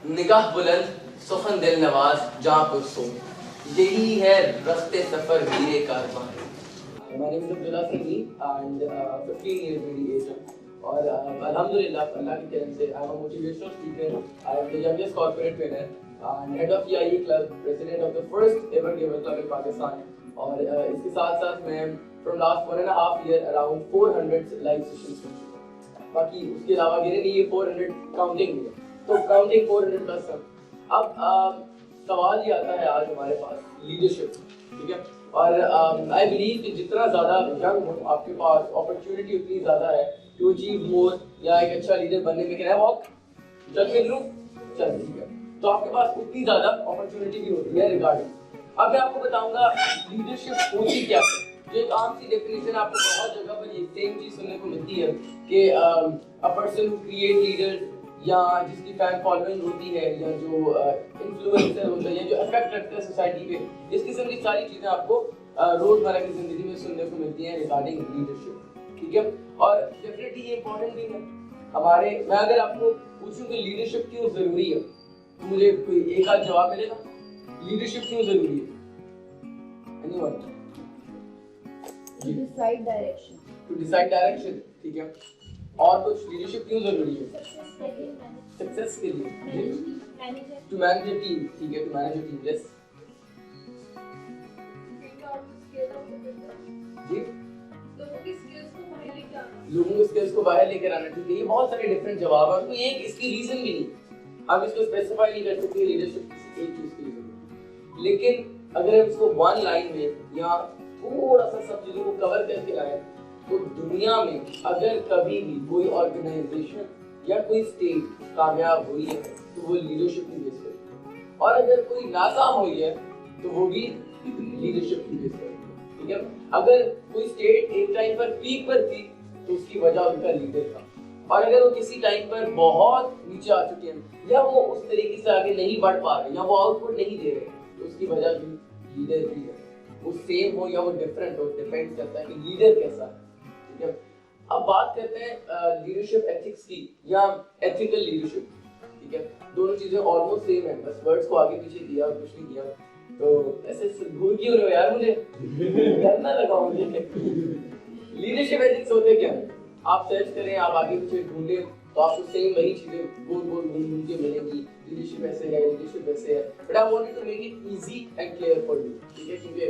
निगाह बुलंद सुखन दिल नवाज जहाँ पुरसो, यही है रास्ते सफर मीरे कारवां। My name is Abdullah Singhi and 15 years मेरी एज है और अल्हम्दुलिल्लाह अल्लाह की करम से I am a motivational speaker, I am the youngest corporate trainer and head of EIE club, president of the first ever giver club in Pakistan. और इसके साथ साथ मैं from last 1.5 year around 400 live sessions कर चुका हूँ। बाकी उसके अलावा गिने नहीं, ये 400 काउंटिंग है, तो काउंटिंग 400 प्लस है। अब सवाल ये आता है आज हमारे पास लीडरशिप, ठीक है। और आई बिलीव कि जितना ज़्यादा यंग हो आपके पास अपॉर्चुनिटी उतनी ज़्यादा है टू अचीव मोर, या एक अच्छा लीडर बनने में। क्या वॉक चल फिर लूँ चल ठीक है, तो आपके पास उतनी ज़्यादा अपॉर्चुनिटी भी होती है रिगार्डिंग। अब मैं आपको बताऊंगा लीडरशिप होती क्या है। जो एक आम सी डेफिनेशन आपको बहुत जगह पर ये सेम चीज़ सुनने को मिलती है कि a person who create leaders, या जिसकी फैन फॉलोइंग होती है, या जो इन्फ्लुएंसर होता है, या जो इफेक्ट रखता है सोसाइटी पे, इस किस्म की सारी चीज़ें आपको रोज़मर्रा की ज़िंदगी में सुनने को मिलती हैं रिगार्डिंग लीडरशिप, ठीक है। और डेफिनेटली ये इंपॉर्टेंट भी है हमारे। मैं अगर आपको पूछूं कि लीडरशिप क्यों ज़रूरी है, तो मुझे कोई एक आध जवाब मिलेगा। लीडरशिप क्यों ज़रूरी है? Anyone? To decide direction. To decide direction, ठीक है। और कुछ लीडरशिप क्यों जरूरी है? सक्सेस के लिए, टू मैनेज अ टीम, ठीक है, to manage a team. Yes जी, लोगों के स्किल्स को बाहर लेकर आना, ठीक है। ये बहुत सारे डिफरेंट जवाब है, कोई एक इसकी रीजन भी नहीं, हम इसको स्पेसिफाई नहीं कर सकते लीडरशिप किसी एक चीज के लिए। लेकिन अगर हम इसको वन लाइन में या थोड़ा सा सब चीजों को कवर करके आए, तो दुनिया में अगर कभी भी कोई ऑर्गेनाइजेशन या कोई स्टेट कामयाब हुई है तो वो लीडरशिप की बेस पर, और अगर कोई नाकाम हुई है तो वो भी लीडरशिप की बेस पर, ठीक है। अगर कोई स्टेट एक टाइम पर पीक पर थी तो उसकी वजह उनका लीडर था, और अगर वो किसी टाइम पर बहुत नीचे आ चुके हैं, या वो उस तरीके से आगे नहीं बढ़ पा रहे, या वो आउटपुट नहीं दे रहे, तो उसकी वजह भी लीडर ही है। वो सेम हो या वो डिफरेंट हो, डिपेंड करता है कि लीडर कैसा है, ठीक है। अब बात करते हैं लीडरशिप एथिक्स की, या एथिकल लीडरशिप, ठीक है। दोनों चीजें ऑलमोस्ट सेम है, बस वर्ड्स को आगे पीछे किया और कुछ नहीं किया। तो ऐसे भूल क्यों रहे हो यार, मुझे डरना लगा मुझे। लीडरशिप एथिक्स होते क्या है? आप सर्च करें, आप आगे पीछे ढूंढें, तो आपको सेम वही चीजें गोल गोल घूम के मिलेंगी। लीडरशिप ऐसे है, लीडरशिप ऐसे है, but I wanted to make it easy and clear for you, ठीक है। क्योंकि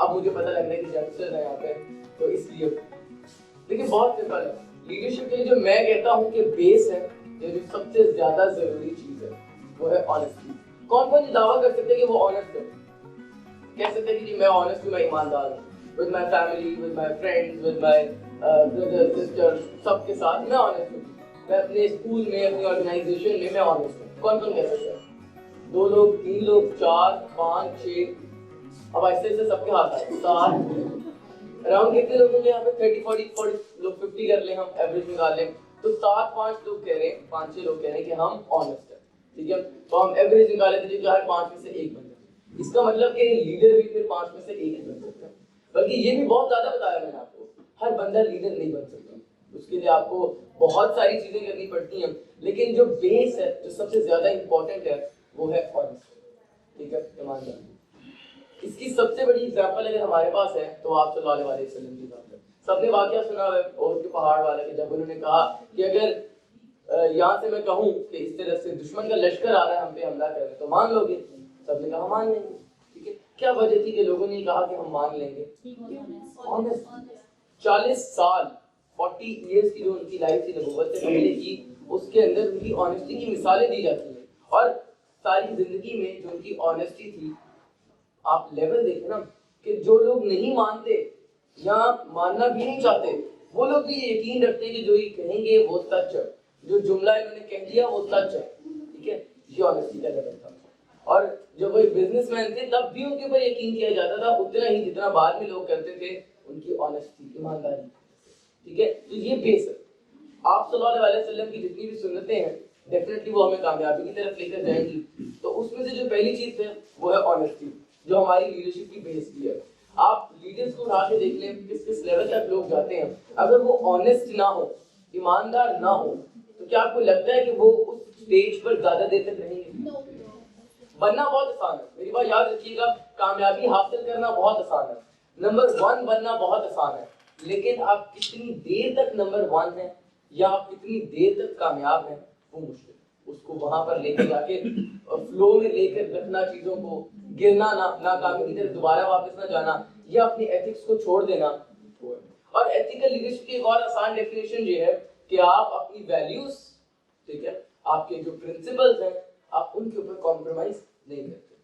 अब मुझे पता लग रहा है कि यंगस्टर्स हैं यहाँ पे, तो इसलिए देखिए बहुत सिंपल है। लीडरशिप के लिए जो मैं कहता हूँ कि बेस है, या जो सबसे ज्यादा जरूरी चीज है, वो है ऑनेस्टी। कौन कौन दावा कर सकते हैं कि वो ऑनेस्ट है? कह सकते हैं कि मैं ऑनेस्ट हूँ, मैं ईमानदार हूँ, with my family, with my friends, with my brothers sisters, सबके साथ मैं ऑनेस्ट हूँ। मैं अपने स्कूल में, अपनी ऑर्गेनाइजेशन में मैं ऑनेस्ट हूँ। कौन कौन कह सकते हैं? 2 लोग, 3 लोग, 4, 5, 6, अब ऐसे ऐसे सबके हाथ आए, 7, अराउंड कितने लोग होंगे यहाँ पे? 30, 40 लोग, 50 कर लें, हम एवरेज निकाल लें, तो 7-5 लोग कह रहे हैं, 5-6 लोग कह रहे हैं कि हम ऑनेस्ट हैं, ठीक है। तो हम एवरेज निकाले थे कि हर 5 में से 1 बन जाए। इसका मतलब कि लीडर भी फिर 5 में से 1 ही बन सकता है। बल्कि ये भी बहुत ज्यादा बताया मैंने आपको, हर बंदा लीडर नहीं बन सकता, उसके लिए आपको बहुत सारी चीजें करनी पड़ती हैं। लेकिन जो बेस है, जो सबसे ज्यादा इंपॉर्टेंट है, वो है ऑनेस्ट, ठीक है, ईमानदारी। इसकी सबसे बड़ी एग्जांपल अगर हमारे पास है तो आप सल्लल्लाहु अलैहि वसल्लम की बात है। सबने वाकया सुना है और के पहाड़ वाले के, जब उन्होंने कहा कि अगर यहाँ से मैं कहूँ कि इस तरह से दुश्मन का लश्कर आ रहा है हम पे हमला कर रहे, तो मान लोगे? सबने कहा मान लेंगे, ठीक है। क्या वजह थी कि लोगों ने कहा कि हम मान लेंगे? ऑनेस्ट। 40 साल 40 इयर्स की जो उनकी लाइफ थी नबूवत से पहले की, उसके अंदर उनकी ऑनेस्टी की मिसालें दी जाती हैं। और सारी जिंदगी में जो उनकी ऑनेस्टी थी, आप लेवल देखें ना, कि जो लोग नहीं मानते या मानना भी नहीं चाहते, वो लोग भी यकीन रखते हैं कि जो ये कहेंगे वो सच है, जो जुमला इन्होंने कह दिया वो सच है, ठीक है। ये ऑनेस्टी का लेवल था। और जब वो बिजनेसमैन थे तब भी उनके ऊपर यकीन किया जाता था उतना ही जितना बाद में लोग करते थे उनकी ऑनेस्टी, ईमानदारी, ठीक है। तो ये बेस है। आप सल्लल्लाहु अलैहि वसल्लम की जितनी भी सुन्नतें हैं, डेफिनेटली वो हमें कामयाबी की तरफ लेकर जाएंगी। तो उसमें से जो पहली चीज है वो है ऑनेस्टी, जो हमारी लीडरशिप की बेस भी है। आप लीडर्स को उठा के देख लें, किस किस लेवल तक लोग जाते हैं, अगर वो ऑनेस्ट ना हो, ईमानदार ना हो, तो क्या आपको लगता है कि वो उस स्टेज पर ज्यादा देर तक रहेंगे? बनना बहुत आसान है, मेरी बात याद रखिएगा, कामयाबी हासिल करना बहुत आसान है, नंबर 1 बनना बहुत आसान है, लेकिन आप कितनी देर तक नंबर 1 है या आप कितनी देर तक कामयाब हैं वो मुश्किल है। उसको वहां पर लेके जाके फ्लो में लेकर रखना, चीजों को गिरना ना, नाकामी की तरफ दोबारा वापस ना जाना, या अपनी एथिक्स को छोड़ देना। और एथिकल लीडरशिप की एक और आसान डेफिनेशन ये है कि आप अपनी वैल्यूज, ठीक है, आपके जो प्रिंसिपल्स हैं, आप उनके ऊपर कॉम्प्रोमाइज नहीं करते,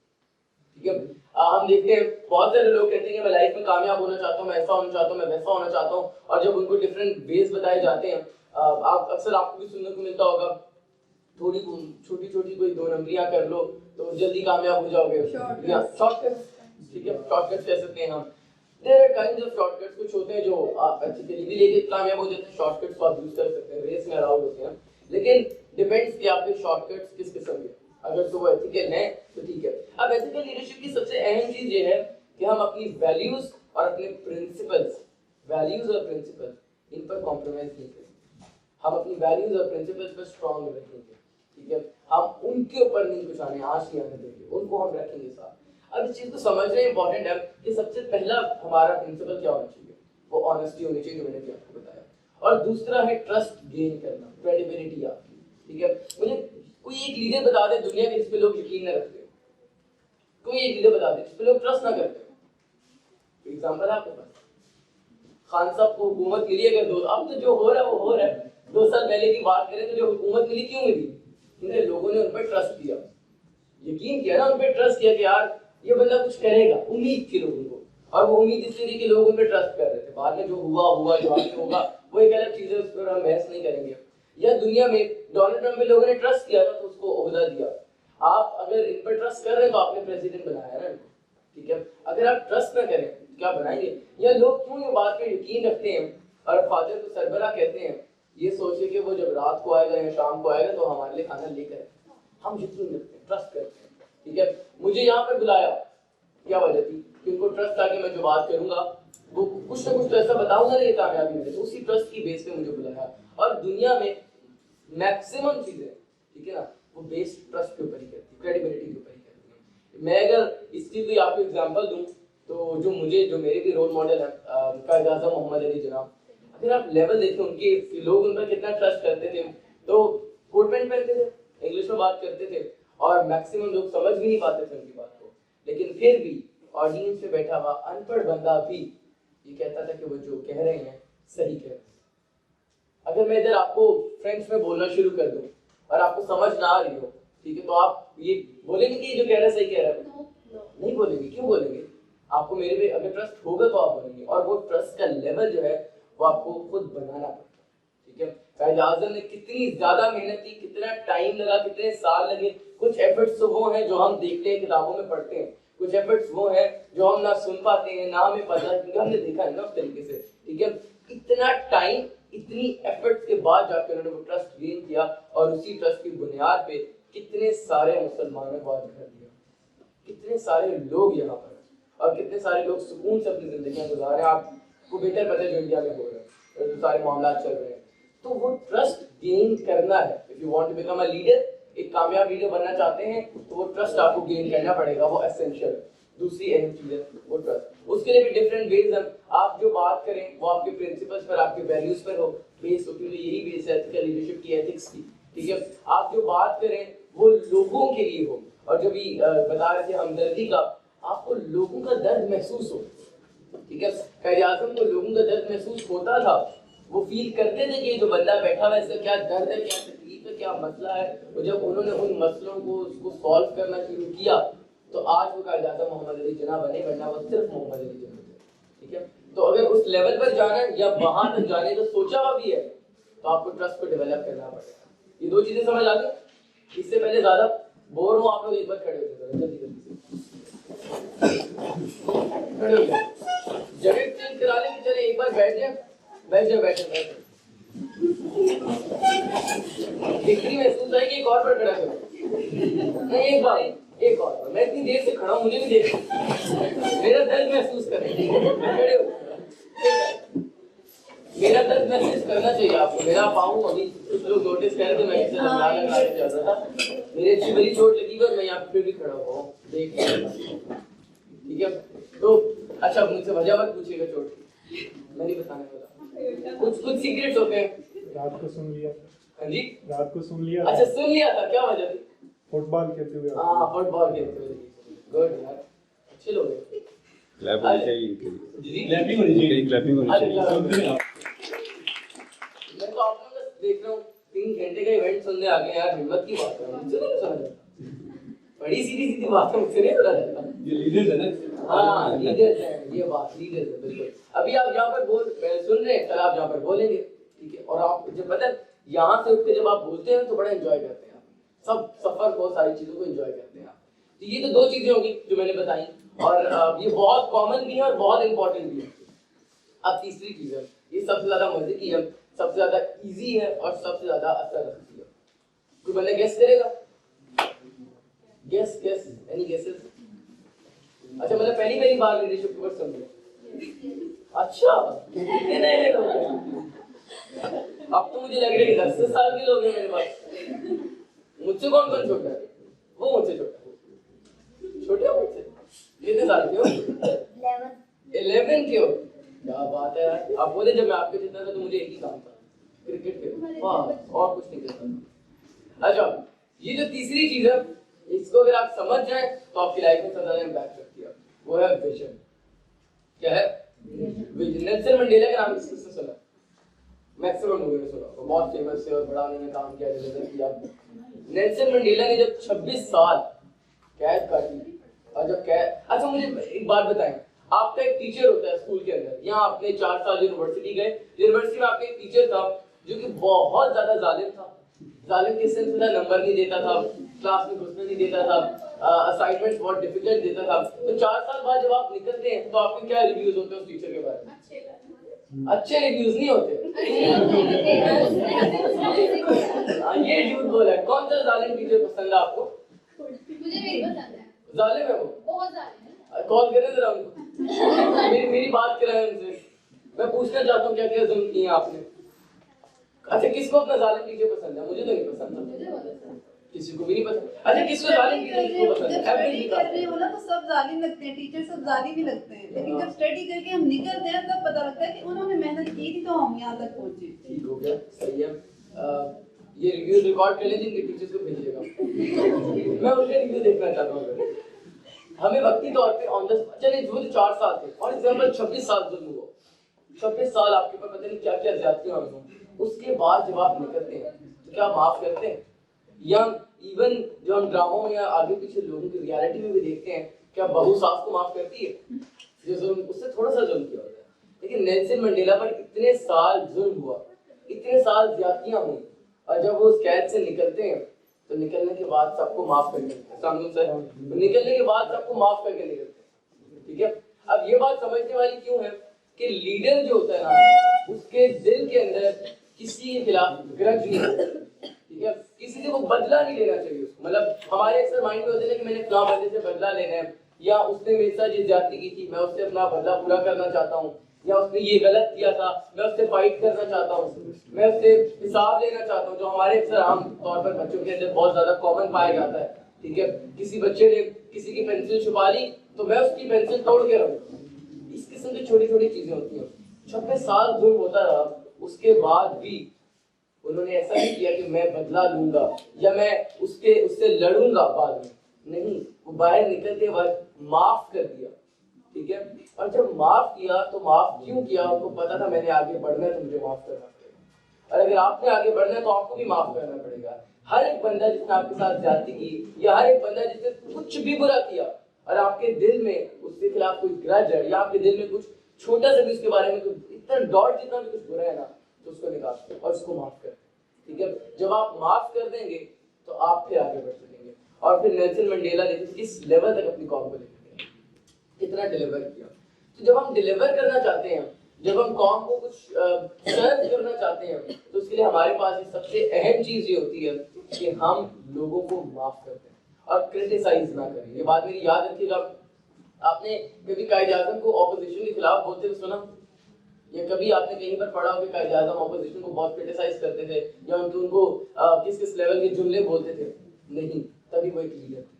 ठीक है। हम देखते हैं बहुत सारे लोग कहते हैं कि मैं लाइफ में कामयाब होना चाहता हूँ, मैं ऐसा होना चाहता हूँ, मैं वैसा होना चाहता हूँ, और जब उनको डिफरेंट वेज बताए जाते हैं, आप अक्सर आपको भी सुनने को मिलता होगा, थोड़ी छोटी छोटी कोई 2 नंबरियां कर लो तो जल्दी कामयाब हो जाओगे, या शॉर्टकट्स, ठीक है, शॉर्टकट्स कह सकते हैं हम। There are kinds of shortcuts, कुछ होते हैं जो आप एथिकली भी लेके कामयाब हो जाते हैं, शॉर्टकट्स को आप यूज कर सकते हैं, रेस में अलाउड होते हैं, लेकिन डिपेंड्स कि आपके शॉर्टकट्स किस किस्म के, अगर तो वो एथिकल है तो ठीक है। अब एथिकल लीडरशिप की सबसे अहम चीज ये है कि हम अपनी वैल्यूज और अपने प्रिंसिपल्स, वैल्यूज और प्रिंसिपल्स, इन पर कॉम्प्रोमाइज नहीं करेंगे, हम अपनी वैल्यूज और प्रिंसिपल्स पर स्ट्रांग रहेंगे, ठीक है, हम उनके ऊपर नहीं कुछ आने आंच नहीं आने देंगे, उनको हम रखेंगे साथ। अब इस चीज को समझना इंपॉर्टेंट है कि सबसे पहला हमारा प्रिंसिपल क्या होना चाहिए, वो ऑनेस्टी होनी चाहिए, जो मैंने भी आपको बताया, और दूसरा है ट्रस्ट गेन करना, क्रेडिबिलिटी आपकी, ठीक है। मुझे कोई एक लीडर बता दे दुनिया में जिस पे लोग यकीन न रखते, कोई एक लीडर बता दे जिस पे लोग ट्रस्ट ना करते। एग्जांपल आपके पास, खान साहब को हुकूमत मिली अगर दो, अब तो जो हो रहा है वो हो रहा है, 2 साल पहले की बात करें तो जो हुकूमत मिली क्यों मिली, क्योंकि लोगों ने उन पर ट्रस्ट किया, यकीन किया ना, उन पर ट्रस्ट किया कि यार ये बंदा कुछ करेगा, उम्मीद थी लोगों को, और वो उम्मीद इसलिए थी कि लोग उन पर ट्रस्ट कर रहे थे। बाद में जो हुआ जो आगे होगा वो एक अलग चीज है, उस पर हम बहस नहीं करेंगे। या दुनिया में डोनाल्ड ट्रंप पे लोगों ने ट्रस्ट किया था तो उसको ओहदा दिया। आप अगर इन पर ट्रस्ट कर रहे हैं तो आपने प्रेसिडेंट बनाया ना, ठीक है। अगर आप ट्रस्ट ना करें तो क्या बनाएंगे? या लोग क्यों ये बात पे यकीन रखते हैं और फादर को सरबराह कहते हैं, ये सोचे कि वो जब रात को आएगा या शाम को आएगा तो हमारे लिए खाना लेकर आएगा। हम यकीन रखते हैं, ट्रस्ट करते हैं, ठीक है। मुझे यहाँ पे बुलाया, क्या वजह थी कि उनको ट्रस्ट था कि मैं जो बात करूंगा वो कुछ ना कुछ तो ऐसा बताऊंगा ना ये कामयाबी मिले, तो उसी ट्रस्ट की बेस पे मुझे बुलाया। और दुनिया में मैक्सिमम चीजें, ठीक है ना, वो बेस्ड ट्रस्ट के ऊपर ही करती है, क्रेडिबिलिटी के ऊपर ही करती है। मैं अगर इसकी कोई आपको एग्जांपल दूं तो जो मेरे भी रोल मॉडल है कायद आज़म मोहम्मद अली जनाब, अगर आप लेवल देखें उनके, लोग उन पर कितना ट्रस्ट करते थे, तो कोट पैंट पहनते थे, इंग्लिश में बात करते थे, और मैक्सिमम लोग समझ भी नहीं पाते थे उनकी बात को, लेकिन फिर भी ऑडियंस में बैठा हुआ अनपढ़ बंदा भी ये कहता था कि वो जो कह रहे हैं सही कह रहे हैं। अगर मैं इधर आपको फ्रेंच में बोलना शुरू कर दूं और आपको समझ ना आ रही हो, ठीक है, तो आप ये बोलेंगे कि ये जो कह रहा है सही कह रहा है? नहीं बोलेंगे। क्यों बोलेंगे? आपको मेरे पे अगर ट्रस्ट होगा तो आप बोलेंगे, और वो ट्रस्ट का लेवल जो है वो आपको खुद बनाना पड़ता है, ठीक है। कायद आज़म ने कितनी ज्यादा मेहनत की, कितना टाइम लगा, कितने साल लगे। कुछ एफर्ट्स तो वो हैं जो हम देखते हैं, किताबों में पढ़ते हैं, कुछ एफर्ट्स वो हैं जो हम ना सुन पाते हैं, ना हमें पता है, क्योंकि हमने देखा है ना उस तरीके से, ठीक है। इतना टाइम, इतनी एफर्ट्स के बाद जाकर उन्होंने वो ट्रस्ट गेन किया, और उसी ट्रस्ट की बुनियाद पे कितने सारे मुसलमानों को आज घर दिया, कितने सारे लोग यहाँ पर, और कितने सारे लोग सुकून से अपनी जिंदगियां गुजार रहे हैं। आपको बेहतर पता है जो इंडिया में हो रहा है, जो सारे मामला चल रहे हैं। तो वो ट्रस्ट गेन करना है। If you want to become a leader, एक कामयाब लीडर बनना चाहते हैं, तो वो ट्रस्ट आपको गेन करना पड़ेगा, वो एसेंशियल है। दूसरी अहम चीज है वो ट्रस्ट। उसके लिए भी डिफरेंट वेज हैं। आप जो बात करें वो आपके प्रिंसिपल्स पर, आपके वैल्यूज पर हो, बेस हो, क्योंकि यही बेस है एथिकल लीडरशिप की, एथिक्स की, ठीक है। आप जो बात करें वो लोगों के लिए हो, और जो भी बता रहे थे हमदर्दी का, आपको लोगों का दर्द महसूस हो, ठीक है। कायद आज़म को लोगों का दर्द महसूस होता था, वो फील करते थे कि जो बंदा बैठा हुआ है इसका क्या दर्द है, क्या तकलीफ है, क्या मसला है। और जब उन्होंने उन मसलों को उसको सॉल्व करना शुरू किया, तो आज वो कायद आज़म मोहम्मद अली जिन्ना बने, वरना वो सिर्फ मोहम्मद अली जिन्ना थे, ठीक है। तो अगर उस लेवल पर जाना है या वहां तक जाने का सोचा हुआ भी है, तो आपको ट्रस्ट को डेवलप करना पड़ेगा। ये 2 चीजें समझ आ गई। इससे पहले ज्यादा बोर हो आप लोग, एक बार खड़े हो जाओ, जल्दी जल्दी खड़े हो जाओ, जगह चेंज करा लेंगे, चले एक बार बैठ जाए, बैठे बिक्री महसूस है कि एक और पर खड़ा करो, नहीं एक बार, एक और। मैं इतनी देर से खड़ा हूँ, मुझे नहीं देख, मेरा दर्द महसूस करें, खड़े हो। मेरा तक मैसेज करना चाहिए आपको, मेरा पाऊँ अभी कुछ लोग नोटिस कर रहे थे, मैं इससे लगा लगा के चल रहा था, मेरे अच्छी बड़ी चोट लगी और मैं यहाँ पे भी खड़ा हुआ हूँ, देख ठीक है। तो अच्छा मुझसे वजह मत पूछिएगा चोट की, मैं नहीं बताने वाला, कुछ सीक्रेट्स होते हैं। रात को सुन लिया। हाँ जी रात को सुन लिया। अच्छा सुन लिया था, क्या वजह थी? फुटबॉल खेलते हुए। हाँ फुटबॉल खेलते हुए, गुड यार, अच्छे लोग हैं। क्लैप होनी चाहिए, जी क्लैपिंग होनी चाहिए, क्लैपिंग होनी चाहिए। मैं तो आप लोग बस देख रहा हूँ 3 घंटे का इवेंट सुनने आ गए यार, हिम्मत की बात है, मुझसे नहीं सुना जाता, बड़ी सीधी सीधी बात है, मुझसे नहीं सुना जाता। ये लीडर्स है ना। हाँ लीडर्स हैं, ये बात लीडर्स है बिल्कुल। अभी आप यहाँ पर सुन रहे हैं, कल आप यहाँ पर बोलेंगे, ठीक है, और आप जब पता यहाँ से उठ के जब आप बोलते हैं तो बड़ा एंजॉय करते हैं आप, सब सफर को, सारी चीजों को एंजॉय करते हैं आप। तो ये तो 2 चीजें होंगी जो मैंने बताई, और ये बहुत कॉमन भी है और बहुत इंपॉर्टेंट भी है। अब तीसरी चीज है, ये सबसे ज्यादा मजे की है, सबसे ज्यादा इजी है और सबसे ज्यादा असर रखती है। कोई बंदा गेस करेगा? Guess guess, any guesses? अच्छा मतलब पहली बार लीडरशिप के ऊपर सुन रहे? अच्छा कितने नए लोग हैं? अब तो मुझे लग रहा है कि 10 साल के लोग हैं मेरे पास। मुझसे कौन कौन छोटा है? वो मुझसे छोटा है। छोटे हो मुझसे? कितने साल के हो? 11 के हो? क्या बात है यार। आप बोले जब मैं आपके जितना था तो मुझे एक ही काम था, क्रिकेट खेलना, और कुछ नहीं करता। अच्छा ये जो तीसरी चीज है, इसको अगर आप समझ जाए तो आपकी लाइफ में सबसे ज्यादा इम्पैक्ट रखती है, वो है विजन। क्या है? विजन। नेल्सन मंडेला का नाम किसने सुना? मैक्सिमम लोगों ने सुना, वो बहुत फेमस है और बड़ा उन्होंने काम किया, डिलीवर किया। नेल्सन मंडेला ने जब 26 साल कैद काटी, और जब कैद, अच्छा मुझे एक बात बताएं, आपका एक टीचर होता है स्कूल के अंदर, यहाँ आपने 4 साल यूनिवर्सिटी गए, यूनिवर्सिटी में आपका एक टीचर था जो कि बहुत ज्यादा जालिम था। जालिम के सेंस में नंबर नहीं देता था, क्लास में घुसने नहीं देता था, असाइनमेंट्स बहुत डिफिकल्ट देता था। तो 4 साल बाद जब आप निकलते हैं तो आपके क्या रिव्यूज होते हैं उस टीचर के बारे में? अच्छे रिव्यूज नहीं होते। ये झूठ बोला है। कौन सा जालिम टीचर पसंद है आपको? मुझे मेरी पसंद है, जालिम है वो? बहुत जालिम है। कॉल करें जरा उनको, मेरी बात कराएं उनसे, मैं पूछना चाहता हूँ क्या क्या जुल्म किए आपने। अच्छा किसको अपना जालिम टीचर पसंद है? मुझे तो नहीं पसंद था, मुझे बहुत पसंद है। किसी को भी नहीं पसंद। अच्छा किसको जालिम टीचर किसको पसंद है? स्टडी कर रहे हो ना तो सब जालिम लगते हैं, टीचर सब जालिम ही लगते हैं, लेकिन जब स्टडी करके हम निकलते हैं तब पता लगता है कि उन्होंने मेहनत की थी तो हम यहाँ तक पहुंचे। ठीक हो गया, सही है। ये रिव्यूज रिकॉर्ड कर लें, जिनके टीचर्स को भेजिएगा। मैं उनके रिव्यू देखना चाहता हूँ। हमें वक्ती तौर पे ऑन द चलिए वो जो 4 साल थे, और एग्जांपल 26 साल जुल्म हुआ, 26 साल आपके ऊपर पता नहीं क्या क्या ज्यादतियां हुई, उसके बाद जब आप निकलते हैं तो क्या माफ करते हैं? या इवन जो हम ड्रामों में या आगे पीछे लोगों की रियलिटी में भी देखते हैं, क्या बहू सास को माफ करती है? जो जुल्म, उससे थोड़ा सा जुल्म किया होता है। लेकिन नेल्सन मंडेला पर इतने साल जुल्म हुआ, इतने साल ज्यादतियां हुई, और जब वो उस कैद से निकलते हैं तो निकलने के बाद सबको माफ करके तो निकलने के बाद सबको माफ करके निकलते हैं। ठीक है, अब ये बात समझने वाली क्यों है कि लीडर जो होता है ना, उसके दिल के अंदर किसी के खिलाफ ग्रज नहीं होता। ठीक है, किसी से वो बदला नहीं लेना चाहिए उसको। मतलब हमारे अक्सर माइंड में होते हैं कि मैंने फलां बंदे से बदला लेना है, या उसने मेरे साथ ये ज्यादती की थी, मैं उससे अपना बदला पूरा करना चाहता हूँ, या उसने ये गलत किया था, मैं उससे फाइट करना चाहता हूँ, मैं उससे हिसाब लेना चाहता हूँ, जो हमारे अक्सर आम तौर पर बच्चों के अंदर बहुत ज्यादा कॉमन पाया जाता है। ठीक है, किसी बच्चे ने किसी की पेंसिल छुपा ली तो मैं उसकी पेंसिल तोड़ के रहूँ। इस किस्म की छोटी छोटी चीजें होती हैं। 26 साल जुल्म होता रहा, उसके बाद भी उन्होंने ऐसा नहीं किया कि मैं बदला लूंगा या मैं उससे लड़ूंगा बाद में, नहीं, वो बाहर निकलते वक्त माफ कर दिया। ठीक है, और जब माफ किया तो माफ क्यों किया? उनको पता था मैंने आगे बढ़ना है तो मुझे माफ करना पड़ेगा, और अगर आपने आगे बढ़ना है तो आपको भी माफ करना पड़ेगा। हर एक बंदा जिसने आपके साथ ज्यादती की, या हर एक बंदा जिसने कुछ भी बुरा किया और आपके दिल में उसके खिलाफ कोई ग्रज है, या आपके दिल में कुछ छोटा सा भी उसके बारे में इतना डॉट जितना भी कुछ बुरा है ना, तो उसको निकाल और उसको माफ कर। ठीक है, जब आप माफ कर देंगे तो आप फिर आगे बढ़ सकेंगे। और फिर नेल्सन मंडेला ने किस लेवल तक अपनी कौम को लेकर गए, कितना डिलीवर किया। तो जब हम डिलीवर करना चाहते हैं, जब हम कौम को कुछ सर्व करना चाहते हैं, तो उसके लिए हमारे पास सबसे अहम चीज ये होती है कि हम लोगों को माफ करते हैं और क्रिटिसाइज ना करें। ये बात मेरी याद रखिएगा। आपने कभी कायद आज़म को ऑपोजिशन के खिलाफ बोलते हुए सुना? या कभी आपने कहीं पर पढ़ा हो कि कायदे आज़म ऑपोजिशन को बहुत क्रिटिसाइज करते थे या उनको किस किस लेवल के जुमले बोलते थे? नहीं, तभी वो एक लीडर थे,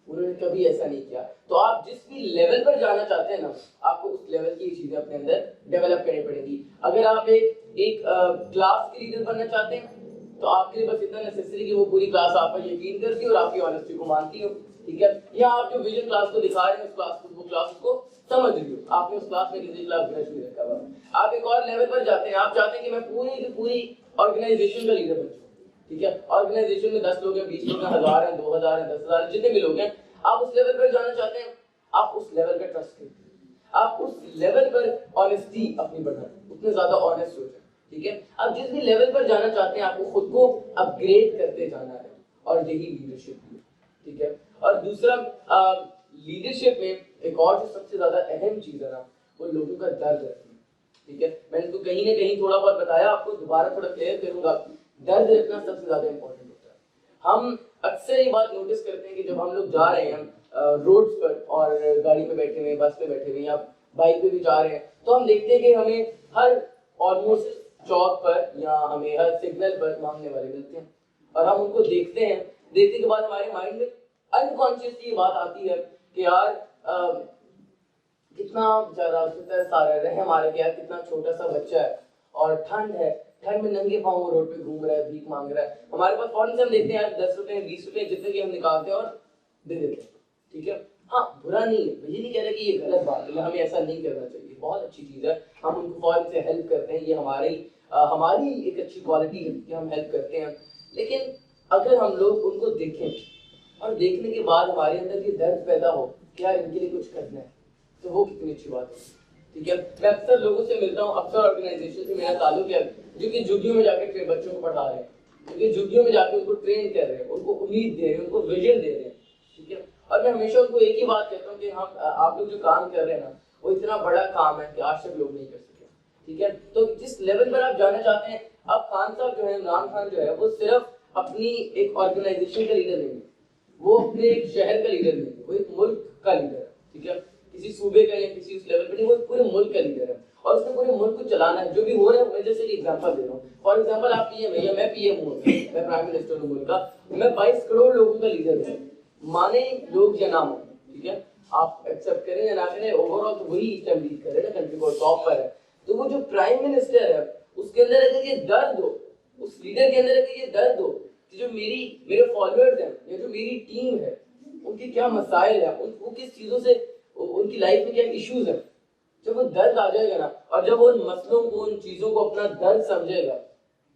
उन्होंने कभी ऐसा नहीं किया। तो आप जिस भी लेवल पर जाना चाहते हैं ना, आपको उस लेवल की चीजें अपने अंदर डेवलप करनी पड़ेगी। अगर आप एक क्लास के लीडर बनना चाहते हैं तो आपके लिए बस इतना नेसेसरी कि वो पूरी क्लास आप पर यकीन करती हो और आपकी ऑनेस्टी को मानती हो, ठीक है? या आप जो विजन क्लास को दिखा रहे हैं उस क्लास को, वो क्लास को समझ रही हो, आपने उस क्लास में किसी के खिलाफ ग्रज नहीं रखा हुआ। आप एक और लेवल पर जाते हैं, आप चाहते हैं कि मैं पूरी की पूरी ऑर्गेनाइजेशन का लीडर बन जाऊं, ठीक है? ऑर्गेनाइजेशन में 10 लोग हैं, 20 लोग हैं, 1000 हैं, 2000 हैं, 10,000 हैं, जितने भी लोग हैं, आप उस लेवल पर जाना चाहते हैं। आप उस लेवल का ट्रस्ट करें, आप उस लेवल पर ऑनेस्टी अपनी बढ़ाएं, उतने ज्यादा ऑनेस्ट हो जाए, ठीक है? आप जिस भी लेवल पर जाना चाहते हैं आपको खुद को अपग्रेड करते जाना है, और यही लीडरशिप है, ठीक है? और दूसरा, लीडरशिप में एक और जो सबसे ज्यादा अहम चीज है ना, वो लोगों का दर्द रखना, ठीक है? मैंने तो कहीं ना कहीं थोड़ा बहुत बताया, आपको दोबारा थोड़ा क्लियर करूंगा। दर्द रखना सबसे ज्यादा इंपॉर्टेंट होता है। हम अक्सर ये बात नोटिस करते हैं कि जब हम लोग जा रहे हैं रोड्स पर और गाड़ी में बैठे हुए, बस में बैठे हुए या बाइक पे भी जा रहे हैं, तो हम देखते हैं कि हमें हर ऑलमोस्ट चौक पर या हमें हर सिग्नल पर मांगने वाले मिलते हैं, और हम उनको देखते हैं। देखने के बाद हमारे माइंड में अनकॉन्शियसली ये बात आती है कि यार कितना बेचारा सारा रहे हमारे के, यार कितना छोटा सा बच्चा है और ठंड है, ठंड में नंगे पाँव वो रोड पे घूम रहा है, भीख मांग रहा है। हमारे पास फौरन से हम देखते हैं यार 10 रुपए 20 रुपए जितने की हम निकालते हैं और दे देते हैं, ठीक है? हाँ, बुरा नहीं है, मुझे नहीं कह रहा कि ये गलत बात है, हमें ऐसा नहीं करना चाहिए, बहुत अच्छी चीज़ है, हम उनको फौरन से हेल्प करते हैं, ये हमारी एक अच्छी क्वालिटी है कि हम हेल्प करते हैं। लेकिन अगर हम लोग उनको देखें और देखने के बाद हमारे अंदर ये दर्द पैदा हो कि यार इनके लिए कुछ करना है, तो वो कितनी अच्छी बात है, ठीक है? मैं अक्सर लोगों से मिलता हूँ, अक्सर ऑर्गेनाइजेशन से मेरा ताल्लुक है जो कि झुग्गियों में जाकर बच्चों को पढ़ा रहे हैं, क्योंकि झुग्गियों में जाकर उनको ट्रेन कर रहे हैं, उनको उम्मीद दे रहे हैं, उनको विजन दे रहे हैं, ठीक है? और मैं हमेशा उनको एक ही बात कहता हूँ कि हम आप लोग जो काम कर रहे हैं ना, वो इतना बड़ा काम है कि आज तक लोग नहीं कर सके, ठीक है? तो जिस लेवल पर आप जाना चाहते हैं, अब खान साहब जो है, इमरान खान जो है, वो सिर्फ अपनी एक ऑर्गेनाइजेशन का लीडर नहीं है, वो अपने एक शहर का लीडर नहीं है, वो एक मुल्क का लीडर है, ठीक है? किसी सूबे का या किसी उस लेवल पर नहीं, वो पूरे मुल्क का लीडर है और उसने पूरे मुल्क को चलाना है। जो भी हो रहा है, मैं जैसे एक एग्जांपल दे रहा हूँ, फॉर एग्जांपल आप पीएम है या मैं पीएम हूँ, मैं प्राइम मिनिस्टर हूँ मुल्क का, मैं 22 करोड़ लोगों का लीडर हूँ, माने लोग या ना हो, ठीक है? आप एक्सेप्ट करें या ना करें, ओवरऑल तो वही लीड कर रहे हैं ना, कंट्री को टॉप पर है। तो वो जो प्राइम मिनिस्टर है, उसके अंदर अगर ये दर्द हो, उस लीडर के अंदर अगर ये दर्द हो कि जो मेरे फॉलोअर्स हैं या जो मेरी टीम है, उनके क्या मसाइल है, वो किस चीजों से, उनकी लाइफ में क्या इश्यूज है, जब वो दर्द आ जाएगा ना, और जब वो उन मसलों को, उन चीजों को अपना दर्द समझेगा,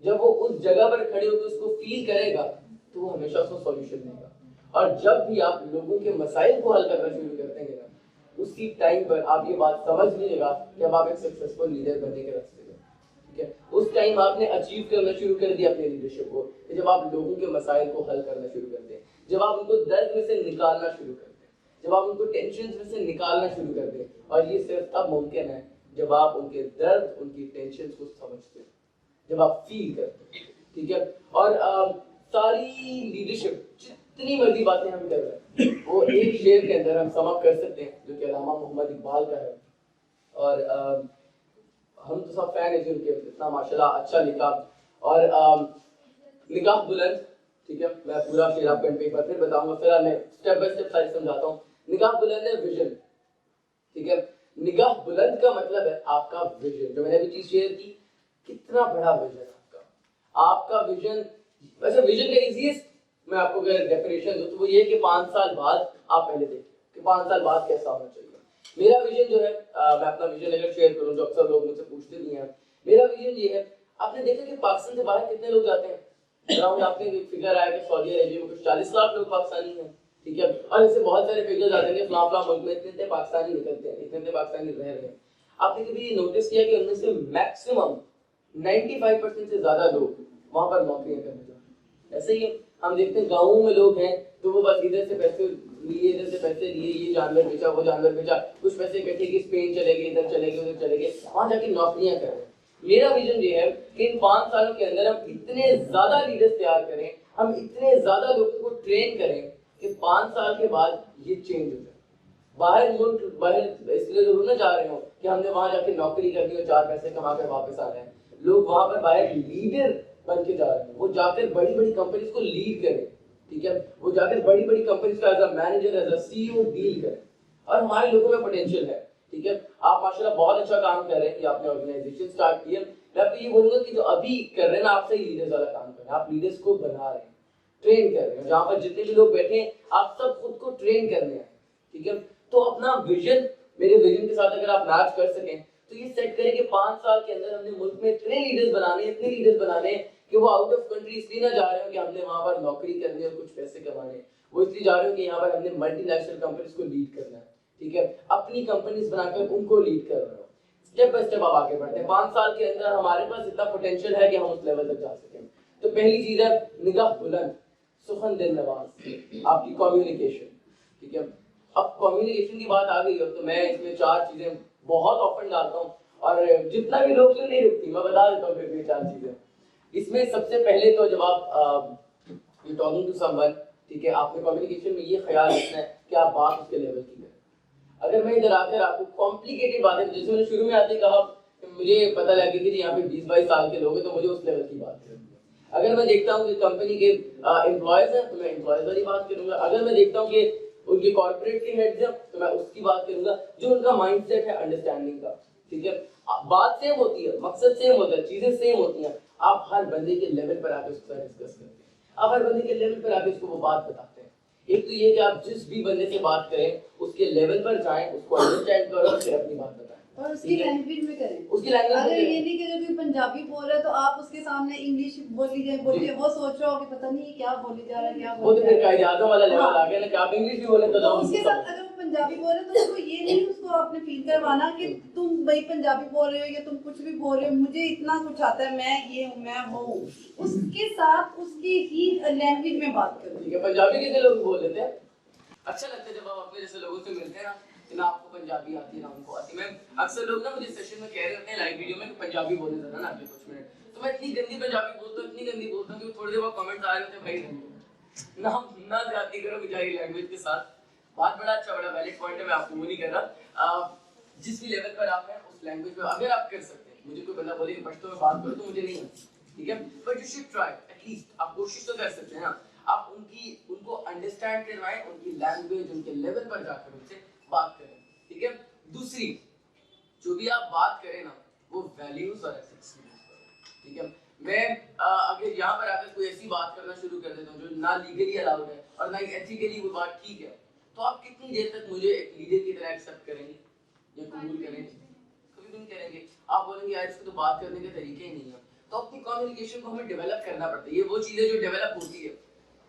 जब वो उस जगह पर खड़े होकर उसको फील करेगा, तो वो हमेशा उसको सॉल्यूशन देगा। और जब भी आप लोगों के मसाइल को हल करना शुरू कर देंगे ना, उसी टाइम पर आप ये बात समझ लीजिएगा कि अब आप एक सक्सेसफुल लीडर बनने के रास्ते में, ठीक है? उस टाइम आपने अचीव करना शुरू कर दिया अपने लीडरशिप को, जब आप लोगों के मसाइल को हल करना शुरू करते हैं, जब आप उनको दर्द में से निकालना शुरू करते हैं, जब आप उनको टेंशन में से निकालना शुरू करते हैं। और ये सिर्फ तब मुमकिन है जब आप उनके दर्द, उनकी टेंशन को समझते हैं, जब आप फील करते हैं, ठीक है? और सारी लीडरशिप, जितनी मर्जी बातें हम कर रहे हैं, वो एक शेर के अंदर हम सम कर सकते हैं, जो कि अल्लामा मोहम्मद इकबाल का है। और हम तो सब फैन है जिनके, इतना माशाल्लाह अच्छा लिखा। और निगाह बुलंद, ठीक है? मैं पूरा शेर आपको एक बार फिर बताऊंगा, फिर मैं स्टेप बाय स्टेप सारी समझाता हूँ। निगाह बुलंद है विजन, ठीक है? निगाह बुलंद का मतलब है आपका विजन, जो मैंने अभी चीज शेयर की, कितना बड़ा विजन आपका विजन। वैसे विजन का इजीएस्ट मैं आपको अगर डेफिनेशन दूं तो वो ये कि 5 साल बाद आप पहले देखिए कि 5 साल बाद कैसा होना चाहिए। मेरा विजन जो है, मैं अपना विजन अगर शेयर करूं, जो अक्सर लोग मुझसे पूछते भी हैं, मेरा विजन ये है, आपने देखा कि पाकिस्तान से बाहर कितने लोग जाते हैं? अराउंड आपने एक फिगर आया कि सऊदी अरेबिया में कुछ 40 लाख लोग पाकिस्तानी हैं, ठीक है? और ऐसे बहुत सारे फिगर्स आते हैं कि फलां फलां मुल्क में इतने पाकिस्तानी निकलते हैं, इतने पाकिस्तानी रह रहे हैं। आपने कभी ये नोटिस किया कि उनमें से मैक्सिमम 95% से ज्यादा लोग वहां पर नौकरियां करने जाते हैं? ऐसे ही हम देखते हैं गाँवों में लोग हैं तो वो बस इधर से पैसे लिए, इधर से पैसे लिए, ये जानवर बेचा, वो जानवर बेचा, कुछ पैसे इकट्ठे किए, स्पेन चले गए, इधर चले गए, उधर चले गए, वहां जाके नौकरियां कर रहे हैं। मेरा विजन ये है कि इन 5 सालों के अंदर हम इतने ज्यादा लीडर्स तैयार करें, हम इतने ज्यादा लोगों को ट्रेन करें कि 5 साल के बाद ये चेंज हो जाए। बाहर मुल्क बाहर इसलिए जरूर ना जा रहे हो कि हमने वहां जाके नौकरी करनी और 4 पैसे कमा कर वापस आ रहे हैं। लोग वहां पर बाहर लीडर बन के जा रहे हैं, वो जाकर बड़ी बड़ी कंपनीज को लीड करें, ठीक है, वो जाकर बड़ी बड़ी कंपनीज का as a manager as a CEO deal करें। और हमारे लोगों में पोटेंशियल है, ठीक है, आप माशाल्लाह बहुत अच्छा काम कर रहे हैं कि आपने ऑर्गेनाइजेशन स्टार्ट की है। मैं आपको ये बोलूंगा कि जो अभी कर रहे हैं ना, आप सही लीडर्स वाला काम कर रहे हैं, आप लीडर्स को बना रहे हैं, ट्रेन कर रहे हैं। जहाँ पर जितने भी लोग बैठे हैं आप सब खुद को ट्रेन करने हैं, ठीक है। तो अपना विजन मेरे विजन के साथ अगर आप मैच कर सकें तो ये सेट करें कि 5 साल के अंदर हमने मुल्क में इतने लीडर्स बनाने, इतने लीडर्स बनाने कि वो आउट ऑफ कंट्री इसलिए ना जा रहे हो कि हमने वहां पर नौकरी करनी और कुछ पैसे कमाने, वो इसलिए जा रहे हो कि यहाँ पर हमने मल्टीनेशनल कंपनीज को लीड करना है, ठीक है, अपनी कंपनीज बनाकर उनको लीड कर रहे हो। स्टेप बाय स्टेप आप आगे बढ़ते हैं। 5 साल के अंदर हमारे पास इतना पोटेंशियल है कि हम उस लेवल तक जा सकें। तो पहली चीज है निगाह बुलंद, सुखन दिल नवाज, आपकी कम्युनिकेशन, ठीक है। अब कम्युनिकेशन की बात आ गई है तो मैं इसमें 4 चीजें बहुत ऑफन डालता हूँ और जितना भी लोग से नहीं रुकती, मैं बता देता हूँ फिर 4 चीजें। इसमें सबसे पहले तो जब आप यू टॉकिंग टू समवन, ठीक है, आपने कम्युनिकेशन में ये ख्याल रखना है कि आप बात उसके लेवल की करें। अगर मैं इधर आकर आपको कॉम्प्लिकेटेड बातें, जैसे मैंने शुरू में आते ही कहा मुझे पता लग गया कि यहाँ पे 20-22 साल के लोग हैं तो मुझे उस लेवल की बात करें। अगर मैं देखता हूँ कि कंपनी के एम्प्लॉयज हैं तो मैं एम्प्लॉयज वाली बात करूंगा। अगर मैं देखता हूँ कि उनके कॉर्पोरेट के हेड्स हैं तो मैं उसकी बात करूंगा, जो उनका माइंडसेट है अंडरस्टैंडिंग का, ठीक है। बात सेम होती है, मकसद सेम होता है, चीजें सेम होती हैं, आप हर बंदे के लेवल पर आके उसके साथ डिस्कस करते हैं, आप हर बंदे के लेवल पर आके उसको वो बात बताते हैं। एक तो ये कि आप जिस भी बंदे से बात करें उसके लेवल पर जाएं, उसको अंडरस्टैंड करो और फिर अपनी बात बताएं और उसकी लैंग्वेज में करें, उसकी लैंग्वेज अगर में ये नहीं कि जो कोई पंजाबी बोल रहा है तो आप उसके सामने इंग्लिश बोलिए, वो सोच रहा हो कि पता नहीं क्या बोली जा रहा है, क्या वो तो फिर कायदातों वाला लेवल आ गया ना कि आप इंग्लिश भी बोले तो उसके साथ अगर वो पंजाबी बोल रहे हैं तो उसको ये नहीं, उसको आपने फील करवाना कि तुम भाई पंजाबी बोल रहे हो या तुम कुछ भी बोल रहे हो, मुझे इतना कुछ आता है, मैं ये हूँ, मैं वो हूँ। उसके साथ उसकी ही लैंग्वेज में बात करो, ठीक है। पंजाबी कितने लोग बोल लेते हैं, अच्छा लगता है जब आप अपने जैसे लोगों से मिलते हैं ना, कि ना आपको पंजाबी आती है ना उनको आती है। मैं अक्सर लोग ना मुझे सेशन में कह रहे होते हैं लाइव वीडियो में कि पंजाबी बोलने जरा ना आगे कुछ मिनट, तो मैं इतनी गंदी पंजाबी बोलता हूँ, इतनी गंदी बोलता हूँ कि थोड़ी देर बाद कमेंट्स आ रहे होते हैं भाई ना ज्यादती करो बेचारी लैंग्वेज के साथ। बात बड़ा अच्छा बड़ा वैलिड पॉइंट है, मैं आपको वो नहीं कर रहा। जिस भी लेवल पर आप हैं उस लैंग्वेज में अगर आप कर सकते हैं, मुझे कोई बंदा बोले पश्तो में बात करो तो मुझे नहीं आती, ठीक है, but you should try at least, आप कोशिश तो कर सकते हैं ना, आप उनको अंडरस्टैंड करवाएं, उनकी लैंग्वेज उनके लेवल पर जाकर उनसे बात करें, ठीक है। दूसरी, जो भी आप बात करें ना वो वैल्यूज और एथिक्स की बेस पर, ठीक है। मैं अगर यहाँ पर आकर कोई ऐसी बात करना शुरू कर देता हूँ जो ना लीगली अलाउड है और ना ही एथिकली वो बात ठीक है, तो आप कितनी देर तक मुझे एक लीडर की तरह एक्सेप्ट करेंगे या कबूल करेंगे? कभी भी नहीं करेंगे। आप बोलेंगे यार इसको तो बात करने के तरीके ही नहीं है। तो अपनी कम्युनिकेशन को हमें डेवलप करना पड़ता है। ये वो चीज़ें जो डेवलप होती है,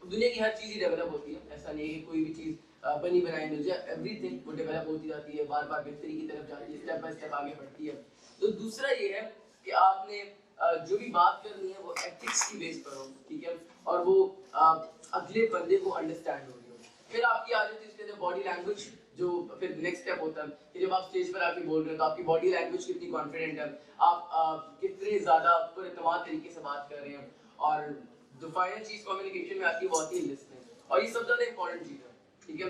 दुनिया की हर चीज़ ही डेवलप होती है, ऐसा नहीं है कि कोई भी चीज़ बनी बनाई मिल जाए, एवरीथिंग वो डेवलप होती जाती है, बार बार बेहतरी की तरफ जाती है, स्टेप बाय स्टेप आगे बढ़ती है। तो दूसरा ये है कि आपने जो भी बात करनी है वो एथिक्स की बेस पर हो, ठीक है, और वो अगले बंदे को अंडरस्टैंड हो रही हो। फिर आपकी आ जाती है इसके अंदर बॉडी लैंग्वेज, जो फिर नेक्स्ट स्टेप होता है कि जब आप स्टेज पर आके बोल रहे हो तो आपकी बॉडी लैंग्वेज कितनी कॉन्फिडेंट है, आप कितने ज़्यादा पुरएतमाद तरीके से बात कर रहे हैं। और जो फाइनल चीज़ कम्युनिकेशन में आती है वो आती है लिसनिंग, और ये सबसे ज़्यादा इंपॉर्टेंट चीज़ है, ठीक है।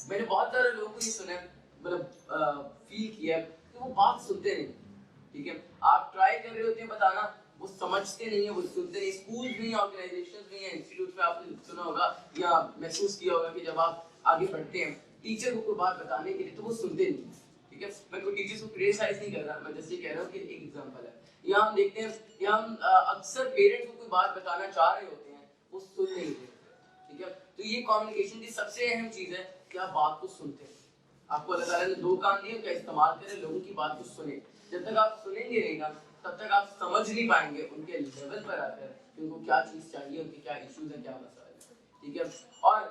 मैंने बहुत सारे लोगों को ये सुना है, मतलब फील किया है कि वो बात सुनते नहीं, ठीक है। आप ट्राई कर रहे होते हैं बताना, वो समझते नहीं है, वो सुनते नहीं। स्कूल में, ऑर्गेनाइजेशंस में या इंस्टीट्यूट में आपने सुना होगा या महसूस किया होगा कि जब आप आगे बढ़ते हैं टीचर को कोई बात बताने के लिए तो वो सुनते नहीं, ठीक है। मैं कोई टीचर्स को क्रिटिसाइज नहीं कर रहा, मैं जैसे कह रहा हूँ कि एक एग्जांपल है। यहाँ हम देखते हैं कि हम अक्सर पेरेंट्स को कोई बात बताना चाह रहे होते हैं, वो सुन नहीं रहे, ठीक है। तो ये कम्युनिकेशन की सबसे अहम चीज़ है कि आप बात को सुनते हैं। आपको अल्लाह ताला ने 2 कान दिए, उनका इस्तेमाल करें, लोगों की बात को सुने। जब तक आप सुनेंगे नहीं ना तब तक आप समझ नहीं पाएंगे उनके लेवल पर आकर कि उनको क्या चीज़ चाहिए, उनके क्या इश्यूज हैं, क्या मसला है, ठीक है। और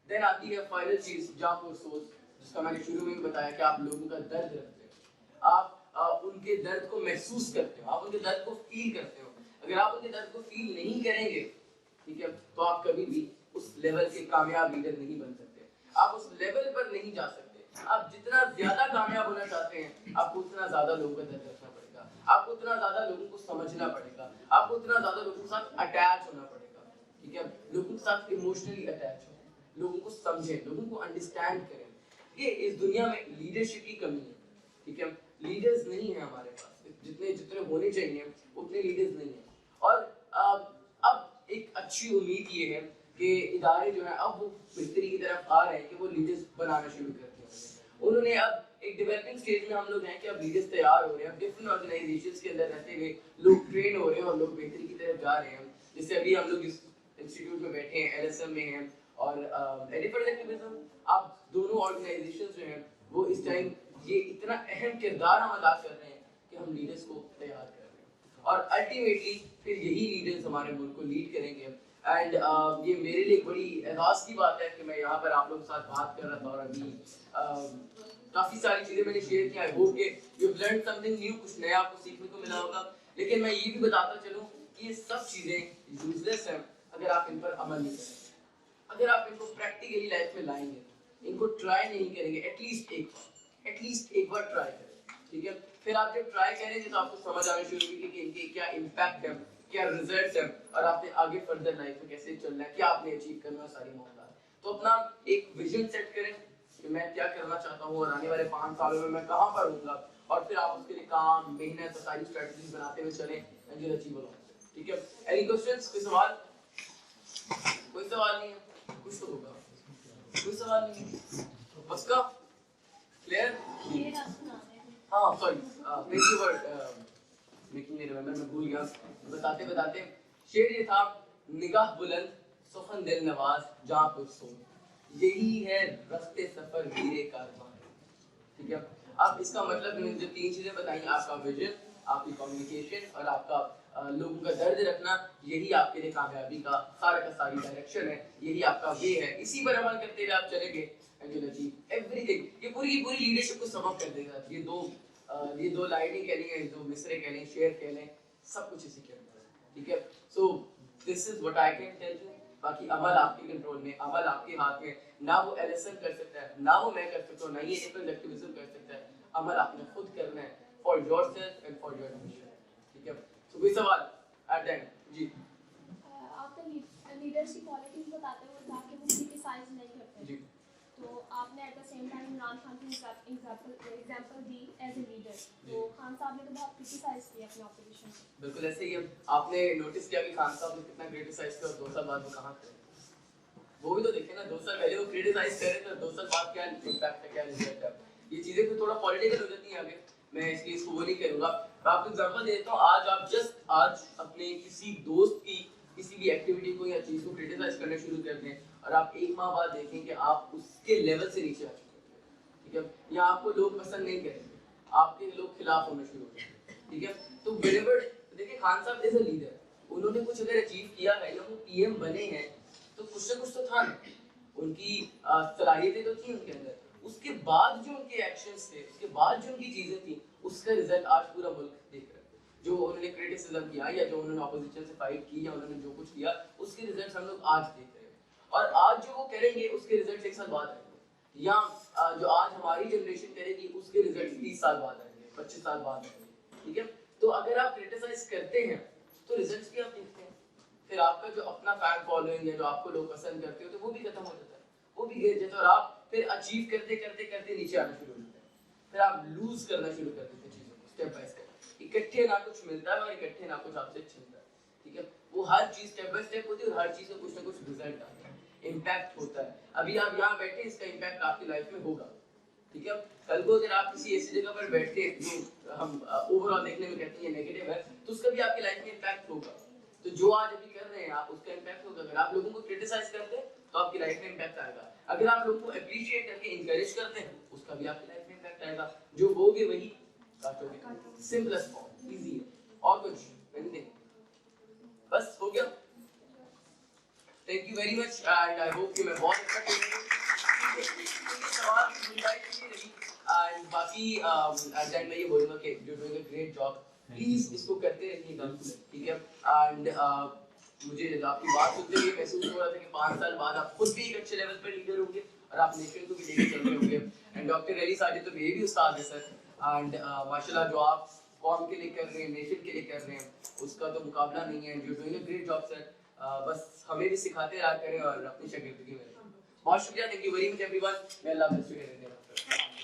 देन आती है फाइनल चीज़, जाफर सोच, जिसका मैंने शुरू में भी बताया कि आप लोगों का दर्द रखते हो, आप उनके दर्द को महसूस करते हो, आप उनके दर्द को फील करते हो। अगर आप उनके दर्द को फील नहीं करेंगे, ठीक है, तो आप कभी भी उस लेवल के कामयाब लीडर नहीं बन सकते, आप उस लेवल पर नहीं जा सकते। आप जितना ज्यादा कामयाब होना चाहते हैं आपको उतना ज्यादा लोगों का दर्द रखना पड़ेगा, आपको उतना ज्यादा लोगों को समझना पड़ेगा, आपको उतना ज्यादा लोगों के साथ अटैच होना पड़ेगा, ठीक है। लोगों के साथ इमोशनली अटैच हो, लोगों को समझें, लोगों को अंडरस्टैंड करें। ये इस दुनिया में लीडरशिप की कमी है, ठीक है, लीडर्स नहीं है हमारे पास, जितने जितने होने चाहिए उतने लीडर्स नहीं है। और अब एक अच्छी उम्मीद ये है कि इदारे जो है अब वो बेहतरी की तरफ आ रहे हैं कि वो लीडर्स बनाना शुरू करते हैं। उन्होंने अब एक डेवलपिंग स्टेज में हम लोग हैं कि अब लीडर्स तैयार हो रहे हैं, डिफरेंट ऑर्गेनाइजेशंस के अंदर रहते हुए लोग ट्रेन हो रहे हैं और लोग बेहतरी की तरफ जा रहे हैं। जैसे अभी हम लोग इस इंस्टीट्यूट में बैठे हैं, एलएसएम में हैं, और एडिफर एक्टिविज्म, आप दोनों ऑर्गेनाइजेशंस जो हैं वो इस टाइम ये इतना अहम किरदार हम अदा कर रहे हैं कि हम लीडर्स को तैयार कर रहे हैं, और अल्टीमेटली फिर यही लीडर्स हमारे मुल्क को लीड करेंगे। एंड ये मेरे लिए एक बड़ी एहसास की बात है कि मैं यहाँ पर आप लोगों के साथ बात कर रहा था, और अभी काफ़ी सारी चीज़ें मैंने शेयर की। आई होप कि you have learn something new, कुछ नया आपको सीखने को मिला होगा। लेकिन मैं ये भी बताता चलूँ कि ये सब चीज़ें यूजलेस हैं अगर आप इन पर अमल नहीं करेंगे, अगर आप इनको प्रैक्टिकली लाइफ में लाएंगे, इनको ट्राई नहीं करेंगे, एटलीस्ट एक बार ट्राई करें, ठीक है। फिर आप जब ट्राई करेंगे तो आपको समझ आना शुरू होगी कि इनके क्या इम्पैक्ट है, क्या रिजल्ट्स हैं, और आपने आगे फर्दर लाइफ में कैसे चलना है, क्या आपने अचीव करना है, सारी मामला। तो अपना एक विजन सेट करें कि मैं क्या करना चाहता हूँ और आने वाले 5 सालों में मैं कहाँ पर हूँगा, और फिर आप उसके लिए काम, मेहनत, सारी स्ट्रेटजीज बनाते हुए चलें and you achieve a lot, ठीक है। एनी क्वेश्चंस, कोई सवाल? कोई सवाल नहीं है? कुछ तो होगा, कोई सवाल नहीं है? बस का क्लियर? हाँ sorry, thank you for making me remember, मैं भूल गया बताते बताते। शेर ये था, निगाह बुलंद सुखन दिल नवाज जहाँ पुरसो, यही है रास्ते सफर हीरे कारवां, ठीक है। अब इसका मतलब मैंने जो 3 चीजें बताई, आपका विजन, आपकी कम्युनिकेशन और आपका लोगों का दर्द रखना, यही आपके लिए कामयाबी का सारी डायरेक्शन है, यही आपका वे है। इसी पर अमल करते हुए आप चलेंगे एंड यू अचीव एवरीथिंग। ये पूरी की पूरी लीडरशिप को समअप कर देगा। ये दो लाइनें कह ली हैं, 2 मिसरे कह लें, शेर कह लें, सब कुछ इसी के अंदर है, ठीक है। So this is what I can tell you. बाकी अमल आपके कंट्रोल में, अमल आपके हाथ में, ना वो एलएसएम कर सकता है, ना वो मैं कर सकता हूँ, ना ये डिफरेंट एक्टिविज्म कर सकता है। अमल आपने खुद करना है for yourself and for your mission, ठीक है। सो कोई सवाल एट द एंड? जी आपने लीडरशिप क्वालिटीज बताते हुए कहा कि वो क्रिटिसाइज नहीं करते जी, तो आपने at the same time Imran Khan की एग्जांपल दी एज ए लीडर, तो खान साहब ने तो बहुत क्रिटिसाइज किया अपने ऑपोजिशन को। बिल्कुल ऐसे ही है। आपने नोटिस किया कि खान साहब ने कितना क्रिटिसाइज किया और 2 साल बाद वो कहाँ थे? वो भी तो देखे ना, 2 साल पहले वो क्रिटिसाइज करे थे, 2 साल बाद क्या इम्पैक्ट है, क्या रिजल्ट है। ये चीजें फिर थोड़ा पॉलिटिकल हो जाती हैं आगे, मैं इसलिए इसको वो नहीं करूँगा। मैं आपको एग्जांपल देता हूँ। आज अपने किसी दोस्त की किसी भी एक्टिविटी को या चीज़ को क्रिटिसाइज करना शुरू कर दें, और आप 1 माह बाद देखें कि आप उसके लेवल से नीचे आ चुके हैं, ठीक है। या आपको लोग पसंद नहीं करेंगे, आपके लोग खिलाफ होना शुरू हो जाएंगे, ठीक है। तो व्हेनेवर देखिए, खान साहब इज अ लीडर, उन्होंने कुछ अगर अचीव किया है या वो पीएम बने हैं तो कुछ ना कुछ तो था ना, उनकी सलाहियतें तो थी उनके अंदर। उसके बाद जो उनके एक्शंस थे, उसके बाद जो उनकी चीजें थी, उसका रिजल्ट आज पूरा मुल्क देख रहा है। जो उन्होंने क्रिटिसिज्म किया या जो उन्होंने ऑपोजिशन से फाइट की या उन्होंने जो कुछ किया, उसके रिजल्ट्स हम लोग आज देख रहे हैं। और आज जो वो करेंगे उसके रिजल्ट 1 साल बाद आएंगे, या जो आज हमारी जनरेशन करेगी उसके रिजल्ट 30 साल बाद आएंगे, 25 साल बाद आएंगे, ठीक है। तो अगर आप क्रिटिसाइज करते हैं तो रिजल्ट्स भी आप देखते हैं, फिर आपका जो अपना फैन फॉलोइंग है, जो आपको लोग पसंद करते हो, तो वो भी खत्म हो जाता है, वो भी गिर जाता है, और आप फिर अचीव करते करते करते नीचे आना शुरू हो जाते हैं। फिर आप लूज करना शुरू कर देते हैं चीज़ों को स्टेप बाय स्टेप। इकट्ठे ना कुछ मिलता है और इकट्ठे ना कुछ आपसे छिनता है, ठीक है। वो हर चीज़ स्टेप बाय स्टेप होती है और हर चीज़ में कुछ ना कुछ रिजल्ट आता है, इम्पैक्ट होता है। अभी आप यहाँ बैठे, इसका इम्पैक्ट आपकी लाइफ में होगा, ठीक है। कल को अगर आप किसी ऐसी जगह पर बैठते हैं जो हम ओवरऑल देखने में कहते हैं नेगेटिव है, तो उसका भी आपकी लाइफ में इम्पैक्ट होगा। तो जो आज अभी कर रहे हैं आप, उसका इम्पैक्ट होगा। अगर आप लोगों को क्रिटिसाइज करते हैं तो आपकी लाइफ में इम्पैक्ट आएगा। अगर आप लोगों को अप्रिशिएट करके इंकरेज करते हैं, उसका भी आपकी लाइफ में इम्पैक्ट आएगा। जो बोगे वही काटोगे। सिंपलेस्ट फॉर्म, इजी है, और कुछ एनीथिंग, बस हो गया। Thank you very much and I hope कि मैं बहुत अच्छा खेलूंगा। सवाल एंड बाकी एंड मैं ये बोलूँगा कि you doing a great job, please इसको करते रहिएगा, ठीक है। एंड मुझे आपकी बात सुनते हुए महसूस हो रहा था कि 5 साल बाद आप खुद भी एक अच्छे लेवल पर लीडर होंगे और आप नेशन को भी लेकर चल रहे होंगे। एंड डॉक्टर अली साजिद तो मेरे भी उस्ताद है सर, एंड माशाल्लाह जो आप कौम के लिए कर रहे हैं, नेशन के लिए कर रहे हैं, उसका तो मुकाबला नहीं है। You doing a great job sir. बस हमें भी सिखाते रहा करें और अपनी शागिर्दगी में, बहुत शुक्रिया, thank you very much everyone, may Allah bless you.